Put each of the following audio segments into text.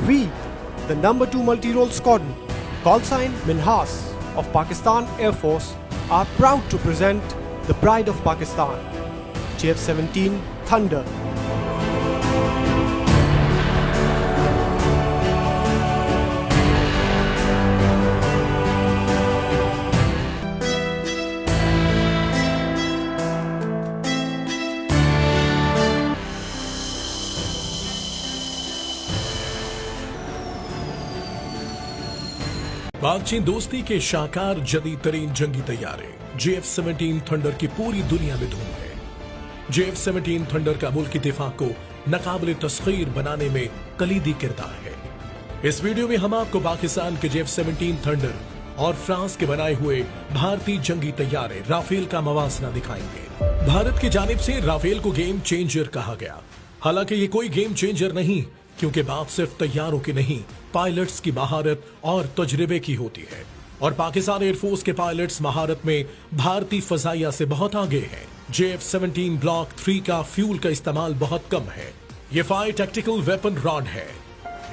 We, the number 2 multi-role squadron, call sign Minhas of Pakistan Air Force, are proud to present the pride of Pakistan, JF-17 Thunder. पाक-चीन दोस्ती के शाकार जदीद तरीन जंगी तैयारे JF-17 thunder की पूरी दुनिया में धूम है। JF-17 थंडर का मुल्क की दिफा को नाकाबिल तस्खीर बनाने में कलीदी किरदार है। इस वीडियो में हम आपको पाकिस्तान के JF-17 थंडर और फ्रांस के बनाए हुए भारतीय जंगी तैयारे राफेल का मवासना दिखाएंगे। भारत की जानिब से राफेल को गेम चेंजर कहा गया। हालांकि ये कोई गेम चेंजर नहीं, क्योंकि बात सिर्फ तैयारों की नहीं, पायलट्स की महारत और तजुर्बे की होती है। और पाकिस्तान एयरफोर्स के पायलट्स महारत में भारतीय फजाइया से बहुत आगे हैं। JF-17 ब्लॉक 3 का फ्यूल का इस्तेमाल बहुत कम है। ये फायर टैक्टिकल वेपन रॉड है।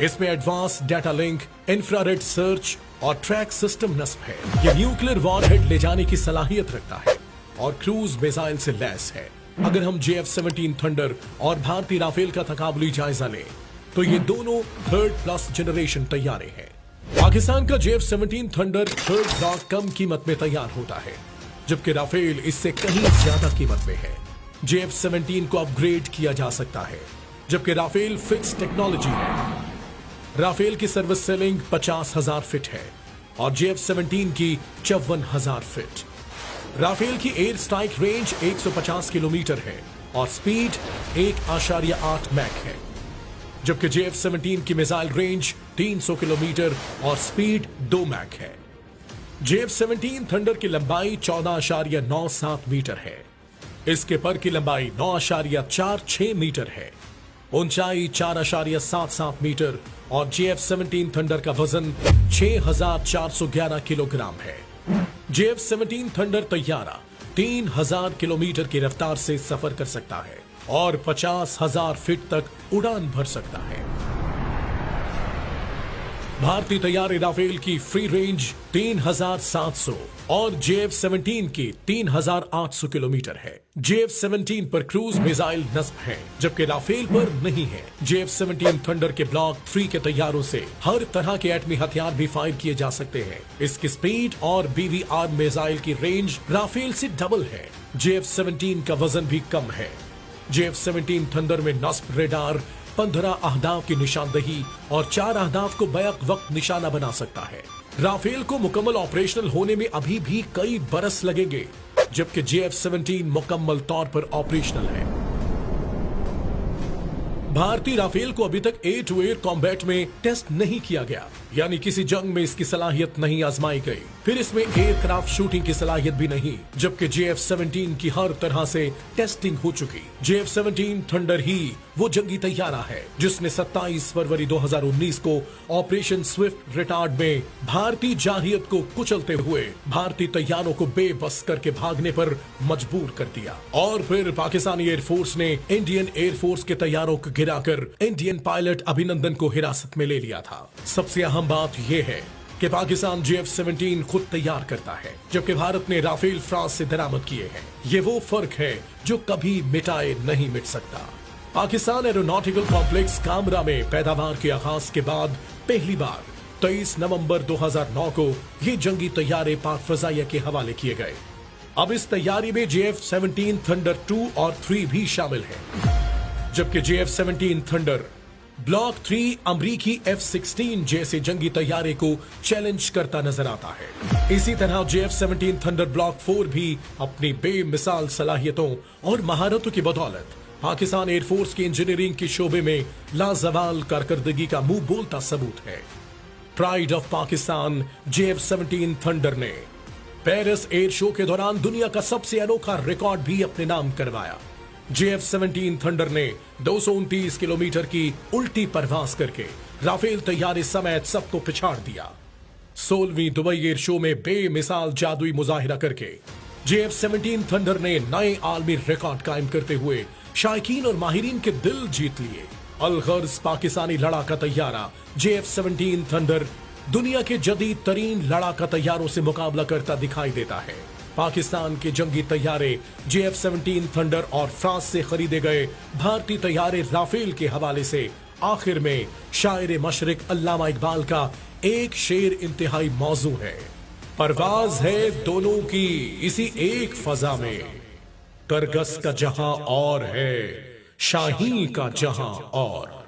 इसमें advance data link, infrared search और ट्रैक सिस्टम नस्ब है। ये न्यूक्लियर वॉरहेड ले जाने की सलाहियत रखता है और क्रूज मिसाइल से लैस है। अगर हम JF-17 थंडर और भारतीय राफेल का तकाबुली जायजा लें तो ये दोनों 3rd प्लस जनरेशन तैयारे हैं। पाकिस्तान का JF-17 थंडर 3rd ब्लॉक कम कीमत में तैयार होता है, जबकि राफेल इससे कहीं ज्यादा कीमत में है। JF-17 को अपग्रेड किया जा सकता है, जबकि राफेल फिक्स टेक्नोलॉजी है। राफेल की सर्विस सेलिंग 50,000 फीट है और JF-17 की 54,000 फीट। राफेल की एयर स्ट्राइक रेंज 150 किलोमीटर है और स्पीड 1.8 मैक है, जबकि JF-17 की मिसाइल रेंज 300 किलोमीटर और स्पीड 2 मैक है। JF-17 थंडर की लंबाई 14.97 मीटर है। इसके पर की लंबाई 9.46 मीटर है, ऊंचाई 4.77 मीटर और JF-17 थंडर का वजन 6,411 किलोग्राम है। JF-17 थंडर तैयारा 3,000 किलोमीटर की रफ्तार से सफर कर सकता है और 50,000 फीट तक उड़ान भर सकता है। भारतीय तैयारे राफेल की फ्री रेंज 3,700 और JF-17 की 3,800 किलोमीटर है। JF-17 पर क्रूज मिसाइल नस्ब है, जबकि राफेल पर नहीं है। JF-17 थंडर के ब्लॉक 3 के तैयारों से हर तरह के एटमी हथियार भी फायर किए जा सकते हैं। इसकी स्पीड और BVR मिसाइल की रेंज राफेल से डबल है। JF-17 का वजन भी कम है। JF-17 थंडर में नस्ब रेडार 15 अहदाफ की निशानदही और 4 अहदाफ को बैक वक्त निशाना बना सकता है। राफेल को मुकम्मल ऑपरेशनल होने में अभी भी कई बरस लगेंगे, जबकि JF-17 मुकम्मल तौर पर ऑपरेशनल है। भारतीय राफेल को अभी तक एयर टू एयर कॉम्बैट में टेस्ट नहीं किया गया, यानी किसी जंग में इसकी सलाहियत नहीं आजमाई गई। फिर इसमें एयरक्राफ्ट शूटिंग की सलाहियत भी नहीं, जबकि JF-17 की हर तरह से टेस्टिंग हो चुकी। JF-17 थंडर ही वो जंगी तैयारा है जिसने 27 फरवरी 2019 को ऑपरेशन स्विफ्ट रिटार्ड में भारतीय जारहियत को कुचलते हुए भारतीय तैयारों को बेबस करके भागने पर मजबूर कर दिया। और फिर पाकिस्तानी एयरफोर्स ने इंडियन एयरफोर्स के तैयारों को गिराकर इंडियन पायलट अभिनंदन को हिरासत में ले लिया था। सबसे अहम बात यह है कि पाकिस्तान JF-17 खुद तैयार करता है, जबकि भारत ने राफेल फ्रांस से दरामद किए हैं। ये वो फर्क है जो कभी मिटाए नहीं मिट सकता। पाकिस्तान एरोनॉटिकल कॉम्प्लेक्स कामरा में पैदावार के आगाज के बाद पहली बार 23 नवंबर 2009 को ये जंगी तैयारे पाक फजाइया के हवाले किए गए। अब इस तैयारी में JF-17 थंडर 2 और 3 भी शामिल है, जबकि JF-17 थंडर ब्लॉक 3 अमरीकी F-16 जैसे जंगी तैयारे को चैलेंज करता नजर आता है। इसी तरह JF-17 थंडर ब्लॉक 4 भी अपनी बेमिसाल सलाहियतों और महारतों की बदौलत पाकिस्तान एयरफोर्स की इंजीनियरिंग के शोबे में लाजवाल कारकर्दगी का मुंह बोलता सबूत है। Pride of Pakistan JF-17 thunder ने पेरिस एयर शो के दौरान दुनिया का सबसे अनोखा रिकॉर्ड भी अपने नाम करवाया। JF-17 थंडर ने 229 किलोमीटर की उल्टी परवाज करके राफेल तैयारे समेत सबको पिछाड़ दिया। 16वीं दुबई एयर शो में बेमिसाल जादुई मुजाहिरा करके JF-17 थंडर ने नए आलमी रिकॉर्ड कायम करते हुए शायकीन और माहिरीन के दिल जीत लिए अलगर्ज पाकिस्तानी लड़ाका तैयारा JF-17 थंडर दुनिया के जदीद तरीन लड़ाका तैयारों से मुकाबला करता दिखाई देता है। पाकिस्तान के जंगी तैयारे JF-17 थंडर और फ्रांस से खरीदे गए भारतीय तैयारे राफेल के हवाले से आखिर में शायर मशरिक अल्लामा इकबाल का एक शेर इंतहाई मौजू है। परवाज है दोनों की इसी एक फजा में, तरगस का जहां और है शाही का जहां और।